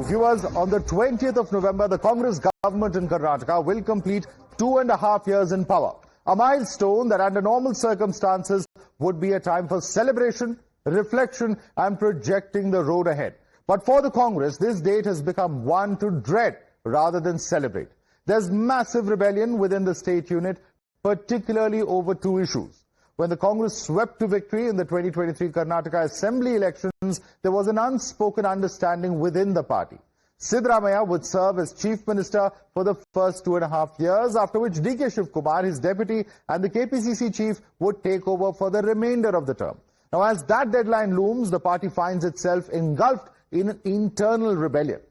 Viewers, on the 20th of November, the Congress government in Karnataka will complete 2.5 years in power. A milestone that under normal circumstances would be a time for celebration, reflection and projecting the road ahead. But for the Congress, this date has become one to dread rather than celebrate. There's massive rebellion within the state unit, particularly over two issues. When the Congress swept to victory in the 2023 Karnataka Assembly elections, there was an unspoken understanding within the party. Siddaramaiah would serve as Chief Minister for the first 2.5 years, after which D.K. Shivkumar, his deputy, and the KPCC chief would take over for the remainder of the term. Now, as that deadline looms, the party finds itself engulfed in an internal rebellion.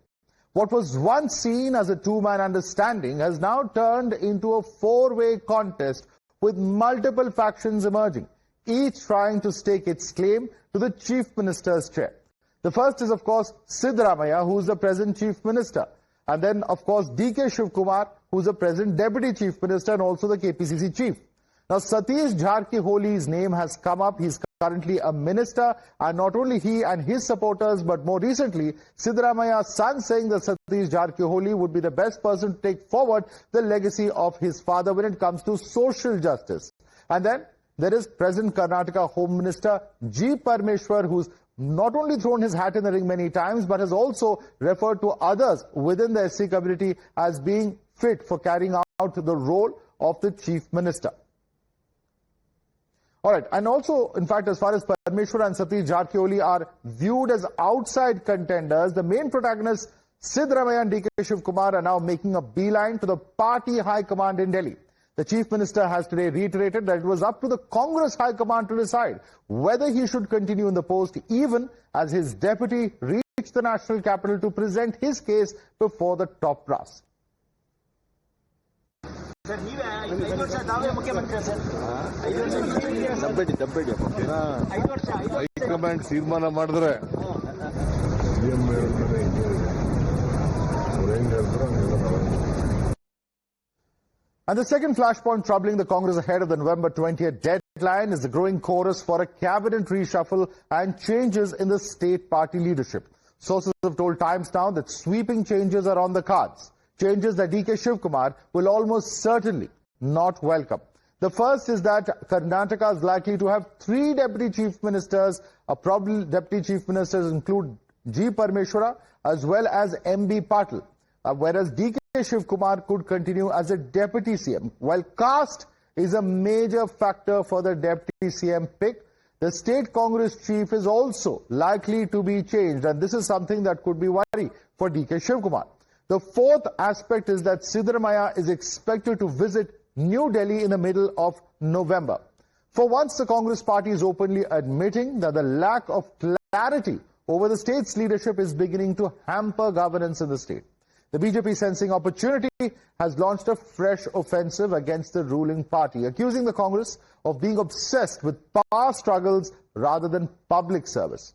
What was once seen as a two-man understanding has now turned into a four-way contest with multiple factions emerging, each trying to stake its claim to the Chief Minister's chair. The first is, of course, Siddaramaiah, who is the present Chief Minister. And then, of course, D.K. Shivkumar, who is the present Deputy Chief Minister and also the KPCC Chief. Now, Satish Jharkholi's name has come up. He's currently a minister, and not only he and his supporters, but more recently, Siddaramaiah's son saying that Satish Jharkholi would be the best person to take forward the legacy of his father when it comes to social justice. And then there is present Karnataka Home Minister G. Parmeshwar, who's not only thrown his hat in the ring many times, but has also referred to others within the SC community as being fit for carrying out the role of the Chief Minister. All right, and also, in fact, as far as Parmeshwar and Satish Jharkholi are viewed as outside contenders, the main protagonists, Siddaramaiah and D.K. Shivkumar, are now making a beeline to the party high command in Delhi. The Chief Minister has today reiterated that it was up to the Congress high command to decide whether he should continue in the post, even as his deputy reached the national capital to present his case before the top brass. And the second flashpoint troubling the Congress ahead of the November 20th deadline is the growing chorus for a cabinet reshuffle and changes in the state party leadership. Sources have told Times Now that sweeping changes are on the cards. Changes that D.K. Shivkumar will almost certainly not welcome. The first is that Karnataka is likely to have 3 deputy chief ministers. Probably deputy chief ministers include G. Parmeshwara as well as M.B. Patil, whereas D.K. Shivkumar could continue as a deputy CM. While caste is a major factor for the deputy CM pick, the state Congress chief is also likely to be changed, and this is something that could be worry for D.K. Shivkumar. The fourth aspect is that Siddaramaiah is expected to visit New Delhi in the middle of November. For once, the Congress party is openly admitting that the lack of clarity over the state's leadership is beginning to hamper governance in the state. The BJP, sensing opportunity, has launched a fresh offensive against the ruling party, accusing the Congress of being obsessed with power struggles rather than public service.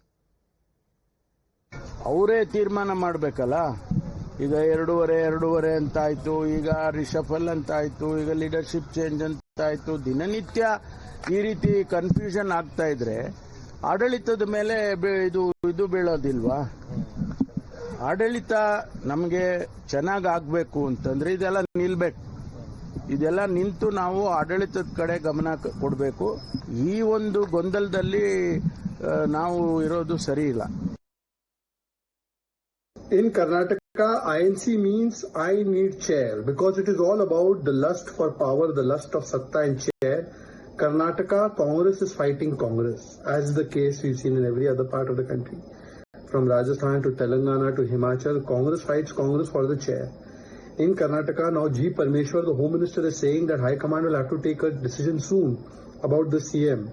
ಈಗ ಎರಡೂವರೆ ಅಂತ ಆಯ್ತು, ಈಗ ರಿಷಫಲ್ ಅಂತ ಆಯ್ತು, ಈಗ leadership change ಅಂತ ಆಯ್ತು. ದಿನನಿತ್ಯ ಈ ರೀತಿ ಕನ್ಫ್ಯೂಷನ್ ಆಗ್ತಾ ಇದ್ರೆ ಆಡಳಿತದ ಮೇಲೆ ಇದು ಬೀಳೋದಿಲ್ವಾ? ಆಡಳಿತ ನಮಗೆ ಚೆನ್ನಾಗಿ ಆಗ್ಬೇಕು ಅಂತಂದ್ರೆ ಇದೆಲ್ಲ ನಿಲ್ಬೇಕು. ಇದೆಲ್ಲ ನಿಂತು ನಾವು ಆಡಳಿತದ ಕಡೆ ಗಮನ ಕೊಡಬೇಕು. ಈ ಒಂದು ಗೊಂದಲದಲ್ಲಿ ನಾವು ಇರೋದು ಸರಿ ಇಲ್ಲ. In Karnataka, INC means I need chair, because it is all about the lust for power, the lust of satta and chair. Karnataka, Congress is fighting Congress, as is the case we've seen in every other part of the country. From Rajasthan to Telangana to Himachal, Congress fights Congress for the chair. In Karnataka, now G. Parmeshwar, the Home Minister, is saying that High Command will have to take a decision soon about the CM,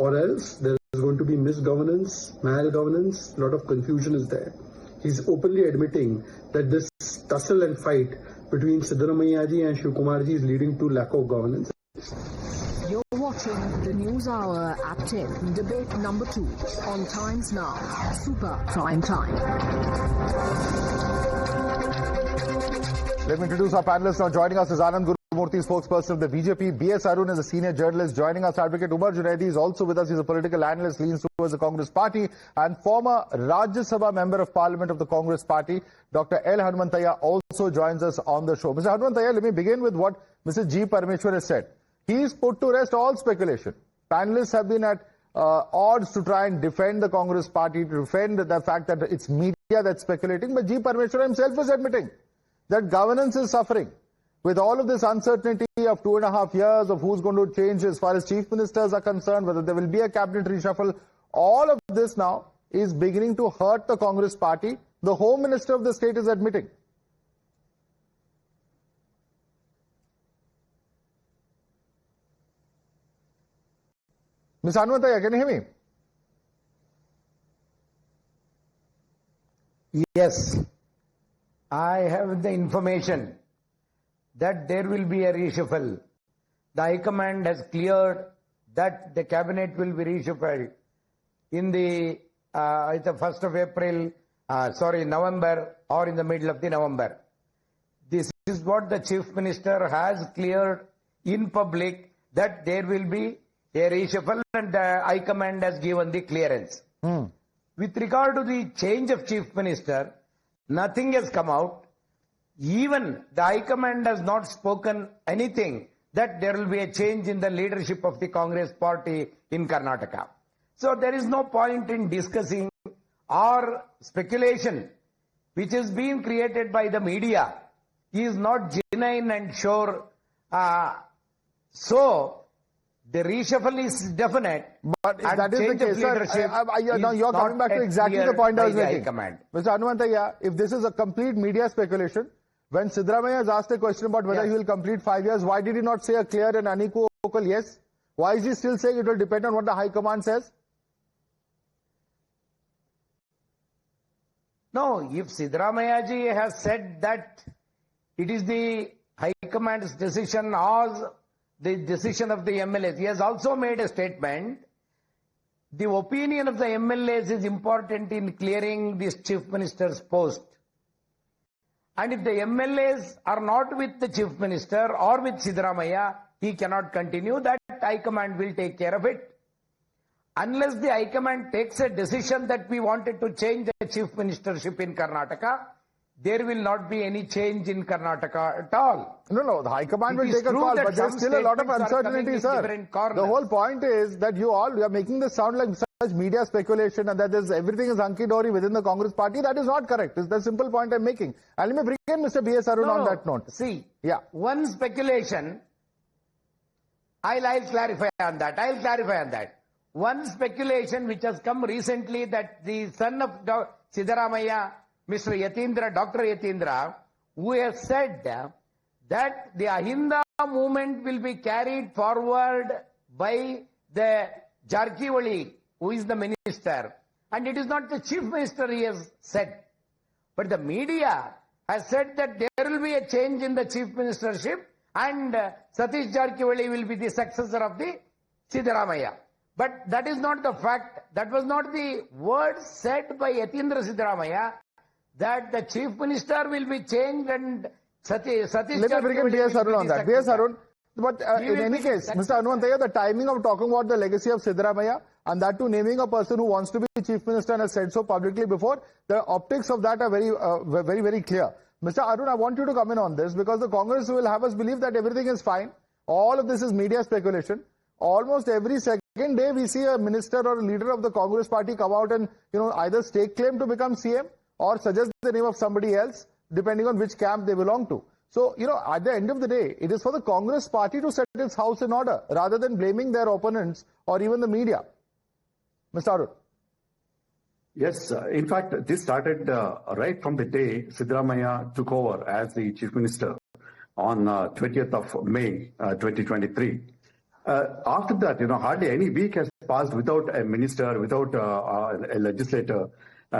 or else there is going to be misgovernance, malgovernance, a lot of confusion is there. He's openly admitting that this tussle and fight between Siddaramaiah ji and Shivkumar ji is leading to lack of governance. You're watching the News Hour at 10, debate number 2 on Times Now, Super Prime Time. Let me introduce our panelists. Now joining us is Anand Gurumurthy. Gurumurthy, spokesperson of the BJP. B.S. Arun is a senior journalist joining us. Advocate Umer Junaidi is also with us. He's a political analyst, leans towards the Congress party, and former Rajya Sabha member of Parliament of the Congress party, Dr. L. Hanumantaiah, also joins us on the show. Mr. Hanumantaiah, let me begin with what Mr. G. Parameswar has said. He's put to rest all speculation. Panelists have been at odds to try and defend the Congress party, to defend the fact that it's media that's speculating, but G. Parameswar himself is admitting that governance is suffering. With all of this uncertainty of 2.5 years of who's going to change as far as chief ministers are concerned, whether there will be a cabinet reshuffle, all of this now is beginning to hurt the Congress party. The Home Minister of the state is admitting. Ms. Hanumantaiah, can you hear me? Yes. I have the information that there will be a reshuffle. The High Command has cleared that the cabinet will be reshuffled in the 1st of April, November, or in the middle of the November. This is what the Chief Minister has cleared in public, that there will be a reshuffle, and the High Command has given the clearance. With regard to the change of Chief Minister, nothing has come out. Even the High Command has not spoken anything that there will be a change in the leadership of the Congress party in Karnataka. So there is no point in discussing or speculation which is being created by the media is not genuine and sure. So the reshuffle is definite. But if that is the case, sir, now you're coming back to exactly the point I was making. Mr. Hanumantaiah, if this is a complete media speculation, when Siddaramaiah has asked a question about whether he will complete 5 years, why did he not say a clear and unequivocal yes? Why is he still saying it will depend on what the High Command says? No, if Siddaramaiah ji has said that it is the High Command's decision or the decision of the MLAs, he has also made a statement. The opinion of the MLAs is important in clearing this Chief Minister's post. And if the MLAs are not with the Chief Minister or with Siddaramaiah, he cannot continue. That High Command will take care of it. Unless the High Command takes a decision that we wanted to change the Chief Ministership in Karnataka, there will not be any change in Karnataka at all. No, the High Command will take a call, but there's still a lot of uncertainty, sir. The whole point is that you are making this sound like such media speculation and that everything is hunky-dory within the Congress party. That is not correct. It's the simple point I'm making. And let me bring in Mr. B.S. Arun on that note. See, one speculation, I'll clarify on that. One speculation which has come recently, that the son of Siddaramaiah, Mr. Yatindra, Dr. Yatindra, who has said that the Ahinda movement will be carried forward by the Jarkiwali, who is the minister. And it is not the Chief Minister he has said. But the media has said that there will be a change in the Chief Ministership and Satish Jarkiwali will be the successor of the Siddaramaiah. But that is not the fact. That was not the word said by Yatindra Siddaramaiah, that the Chief Minister will be changed and Satish Let me bring in B.S. Arun on that. B.S. Arun, but in any case, Mr. Hanumantaiah, the timing of talking about the legacy of Siddaramaiah and that too naming a person who wants to be Chief Minister and has said so publicly before, the optics of that are very clear. Mr. Arun, I want you to come in on this because the Congress will have us believe that everything is fine. All of this is media speculation. Almost every second day we see a minister or a leader of the Congress party come out and either stake claim to become CM or suggest the name of somebody else, depending on which camp they belong to. So, at the end of the day, it is for the Congress party to set its house in order, rather than blaming their opponents or even the media. Mr. Arun. Yes, in fact, this started right from the day Siddaramaiah took over as the Chief Minister on 20th of May 2023. After that, hardly any week has passed without a minister, without a legislator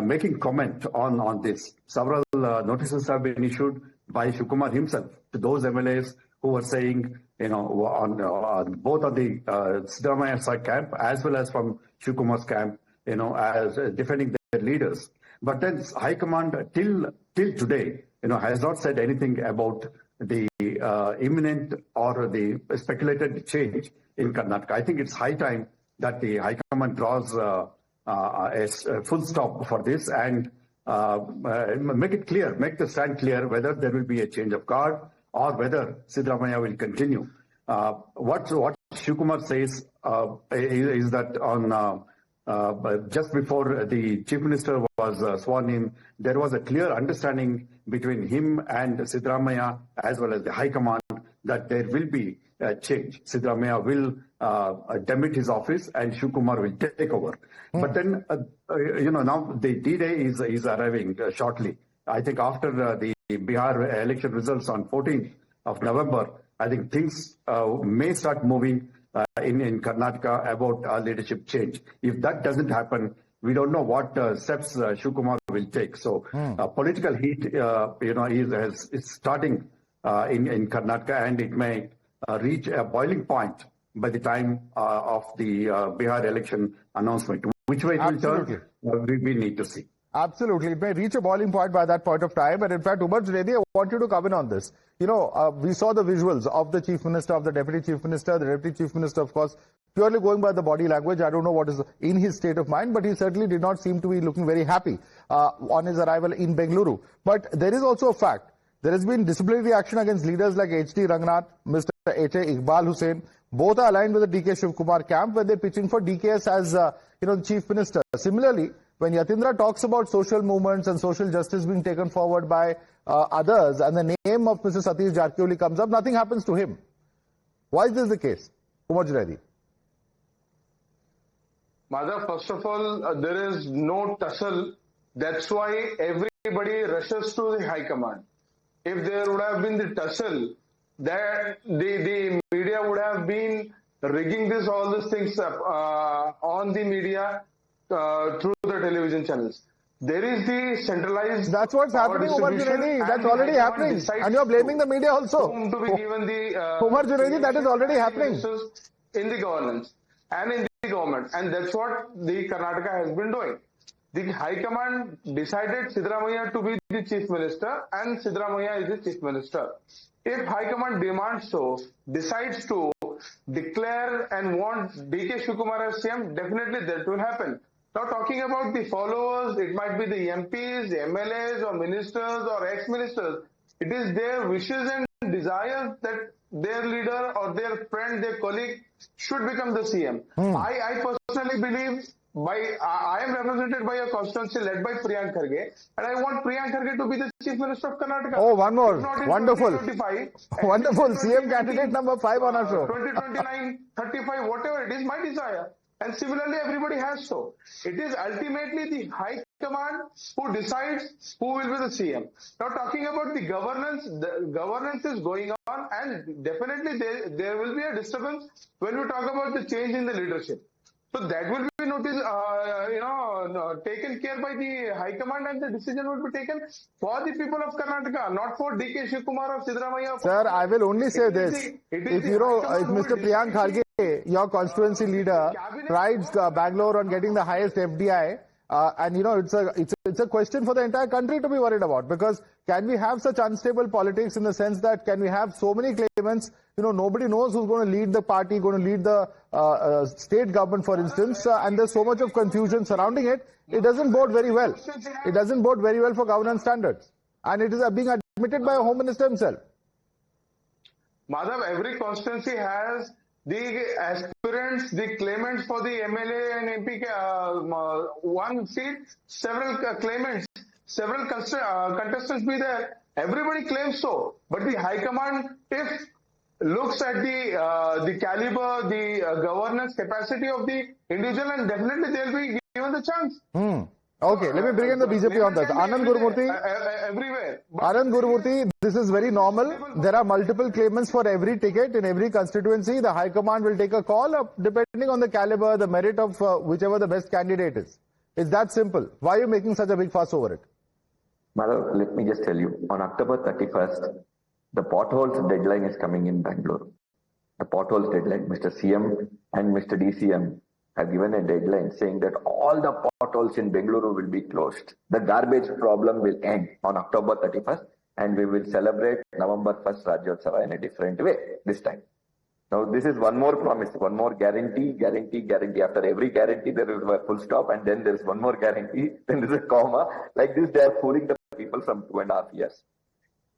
making comment on this. Several notices have been issued by Shivakumar himself to those MLAs who were saying, on both on the Siddaramaiah side camp as well as from Shivkumar's camp, as defending their leaders. But then High Command till today, has not said anything about the imminent or the speculated change in Karnataka. I think it's high time that the High Command draws a full stop for this and make it clear, make the stand clear whether there will be a change of guard or whether Siddaramaiah will continue. What Shivakumar says is that on just before the Chief Minister was sworn in, there was a clear understanding between him and Siddaramaiah as well as the High Command that there will be a change. Siddaramaiah will demit his office and Shivakumar will take over. But then, now the D-Day is arriving shortly. I think after the Bihar election results on 14th of November, I think things may start moving in Karnataka about leadership change. If that doesn't happen, we don't know what steps Shivakumar will take. So political heat, is starting in Karnataka, and it may reach a boiling point by the time of the Bihar election announcement. Which way it will turn, we need to see. Absolutely. It may reach a boiling point by that point of time. And in fact, Umer Junaidi, I want you to come in on this. We saw the visuals of the Chief Minister, of the Deputy Chief Minister. The Deputy Chief Minister, of course, purely going by the body language. I don't know what is in his state of mind, but he certainly did not seem to be looking very happy on his arrival in Bengaluru. But there is also a fact. There has been disciplinary action against leaders like H.D. Rangnath, Mr. H.A. Iqbal Hussain. Both are aligned with the D.K. Shivkumar camp when they're pitching for DKS as, the Chief Minister. Similarly, when Yatindra talks about social movements and social justice being taken forward by others and the name of Mr. Satish Jarkioli comes up, nothing happens to him. Why is this the case? Umer Junaidi. Madhav, first of all, there is no tussle. That's why everybody rushes to the High Command. If there would have been the tussle, that the media would have been rigging all these things up on the media through the television channels. There is the centralized. That's what's happening, Umer Junaidi. That's already happening. And you're blaming the media also. To be given the Umer Junaidi, that is already happening. In the governance and in the government. And that's what the Karnataka has been doing. The High Command decided Siddaramaiah to be the Chief Minister and Siddaramaiah is the Chief Minister. If High Command decides to declare and want D.K. Shivkumar as CM, definitely that will happen. Now talking about the followers, it might be the MPs, the MLAs or ministers or ex-ministers. It is their wishes and desires that their leader or their friend, their colleague should become the CM. I personally believe I am represented by a constituency led by Priyank Kharge, and I want Priyank Kharge to be the Chief Minister of Karnataka. Oh, one more. Wonderful. Wonderful. CM candidate number 5 on our show. 2029, 35, whatever it is, my desire. And similarly, everybody has so. It is ultimately the High Command who decides who will be the CM. Now talking about the governance is going on, and definitely there will be a disturbance when we talk about the change in the leadership. So that will be taken care by the High Command, and the decision will be taken for the people of Karnataka, not for D.K. Shivkumar or Siddaramaiah. Sir, I will only say this. If Mr. Priyank Kharge, your constituency leader, prides Bangalore on getting the highest FDI, it's a question for the entire country to be worried about, because can we have such unstable politics in the sense that can we have so many claimants, nobody knows who's going to lead the party, going to lead the state government, for instance, and there's so much of confusion surrounding it. It doesn't bode very well. It doesn't bode very well for governance standards. And it is being admitted by a Home Minister himself. Madhav, every constituency has the aspirants, the claimants for the MLA and MP one seat, several claimants, several contestants be there. Everybody claims so. But the High Command, if looks at the caliber, the governance capacity of the individual, and definitely they'll be given the chance. Okay, let me bring in the BJP on that. Anand Gurumurthy. Everywhere. Anand Gurumurthy, this is very normal. There are multiple claimants for every ticket in every constituency. The High Command will take a call depending on the caliber, the merit of whichever the best candidate is. It's that simple. Why are you making such a big fuss over it? Madhav, let me just tell you, on October 31st, the potholes deadline is coming in Bangalore. The potholes deadline, Mr. CM and Mr. DCM have given a deadline saying that all the potholes in Bengaluru will be closed. The garbage problem will end on October 31st. and we will celebrate November 1st Rajyotsava in a different way this time. Now, this is one more promise, one more guarantee. After every guarantee, there is a full stop, and then there is one more guarantee, then there is a comma. Like this, they are fooling the people from 2.5 years.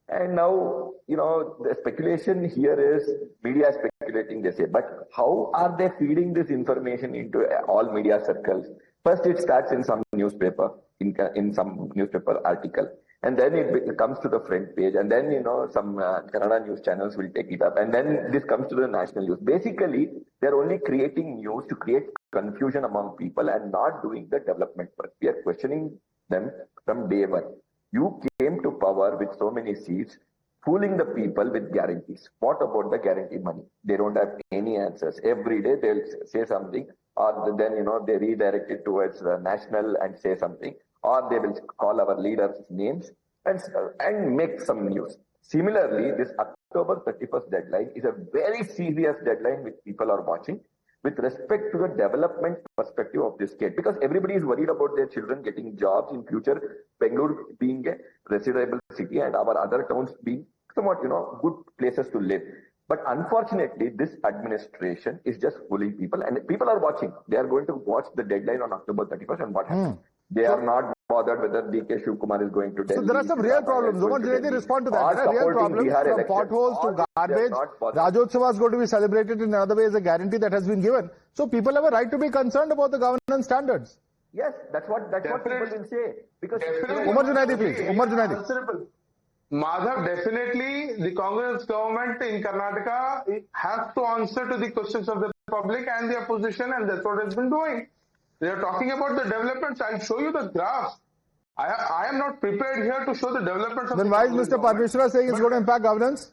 And now, the speculation here is media is speculating, they say, but how are they feeding this information into all media circles? First, it starts in some newspaper, in some newspaper article. And then it comes to the front page, and then, some Kannada news channels will take it up. And then this comes to the national news. Basically, they're only creating news to create confusion among people and not doing the development work. We are questioning them from day one. You came to power with so many seats, fooling the people with guarantees. What about the guarantee money? They don't have any answers. Every day they'll say something, or then, they redirect it towards the national and say something, or they will call our leaders' names and make some news. Similarly, this October 31st deadline is a very serious deadline which people are watching with respect to the development perspective of this state, because everybody is worried about their children getting jobs in future, Bengaluru being a residable city and our other towns being somewhat, good places to live. But unfortunately, this administration is just fooling people, and people are watching. They are going to watch the deadline on October 31st and what happens. They are not bothered whether DK Shivkumar is going to Delhi. So there are some real problems. Umer Junaidi, respond to that. There are real problems, from potholes to garbage. Rajyotsava is going to be celebrated in another way as a guarantee that has been given. So people have a right to be concerned about the governance standards. Yes, that's what people will say. Because Umer Junaidi, please. Umer Junaidi. Madhav, definitely the Congress government in Karnataka has to answer to the questions of the public and the opposition, and that's what it's been doing. They are talking about the developments. I'll show you the graphs. I am not prepared here to show the developments of Then why is Mr. Parmeshwara saying it's going to impact governance?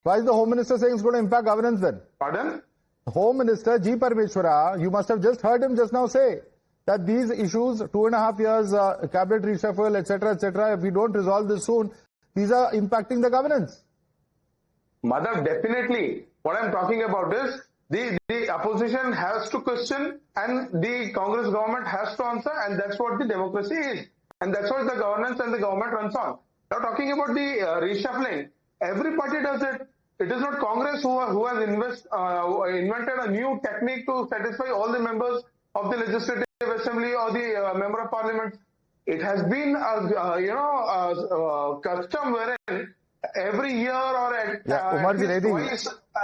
Why is the Home Minister saying it's going to impact governance then? Pardon? Home Minister G. Parmeshwara, you must have just heard him just now say that these issues, 2.5 years, cabinet reshuffle, etc., if we don't resolve this soon, these are impacting the governance. Madhav, definitely. What I'm talking about is the opposition has to question and the Congress government has to answer, and that's what the democracy is. And that's what the governance and the government runs on. Now talking about the reshuffling, every party does it. It is not Congress who has invented a new technique to satisfy all the members of the Legislative Assembly or the Member of Parliament. It has been a custom wherein every year or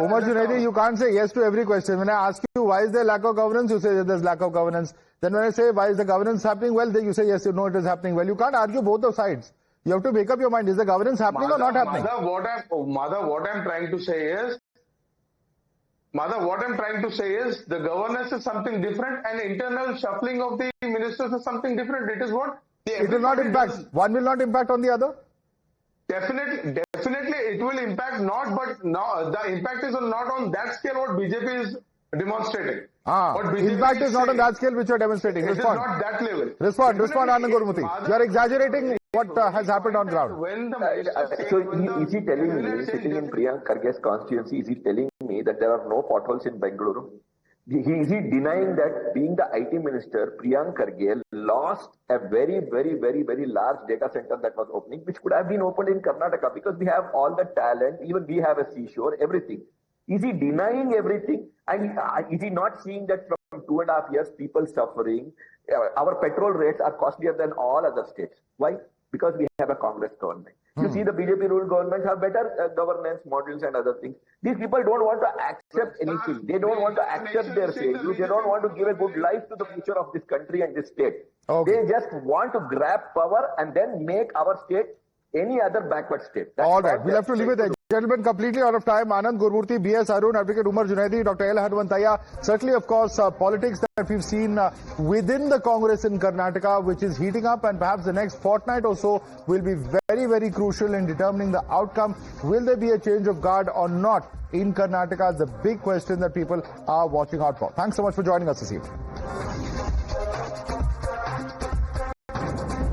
Umer Junaidi, you can't say yes to every question. When I ask you why is there lack of governance, you say there's lack of governance. Then when I say why is the governance happening well, then you say yes, you know it is happening well. You can't argue both the sides. You have to make up your mind. Is the governance happening or not happening? Madhav, what I'm trying to say is the governance is something different and internal shuffling of the ministers is something different. It is what? It will not impact. One will not impact on the other? Definitely it will impact, but the impact is not on that scale what BJP is demonstrating. Impact is not on that scale which you are demonstrating. Respond. It is not that level. Respond, Anand Gurumurthy. You are exaggerating what has happened on ground. So is he telling me, sitting in Priyank Kharge's constituency, is he telling me that there are no potholes in Bengaluru? Is he denying that being the IT minister, Priyank Kharge lost a very, very, very, very large data center that was opening, which could have been opened in Karnataka because we have all the talent, even we have a seashore, everything. Is he denying everything? And is he not seeing that from 2.5 years, people suffering? Our petrol rates are costlier than all other states. Why? Because we have a Congress government. You see, the BJP-ruled governments have better governance models and other things. These people don't want to accept anything. They don't want to accept their failures. They don't want to give a good life to the future of this country and this state. Okay. They just want to grab power and then make our state any other backward state. That's all right. We'll have to leave it there. Gentlemen, completely out of time. Anand Gurumurthy, B.S. Arun, Advocate Umer Junaidi, Dr. L. Hanumanthaya. Certainly, of course, politics that we've seen within the Congress in Karnataka, which is heating up, and perhaps the next fortnight or so will be very, very crucial in determining the outcome. Will there be a change of guard or not in Karnataka? The big question that people are watching out for. Thanks so much for joining us this evening.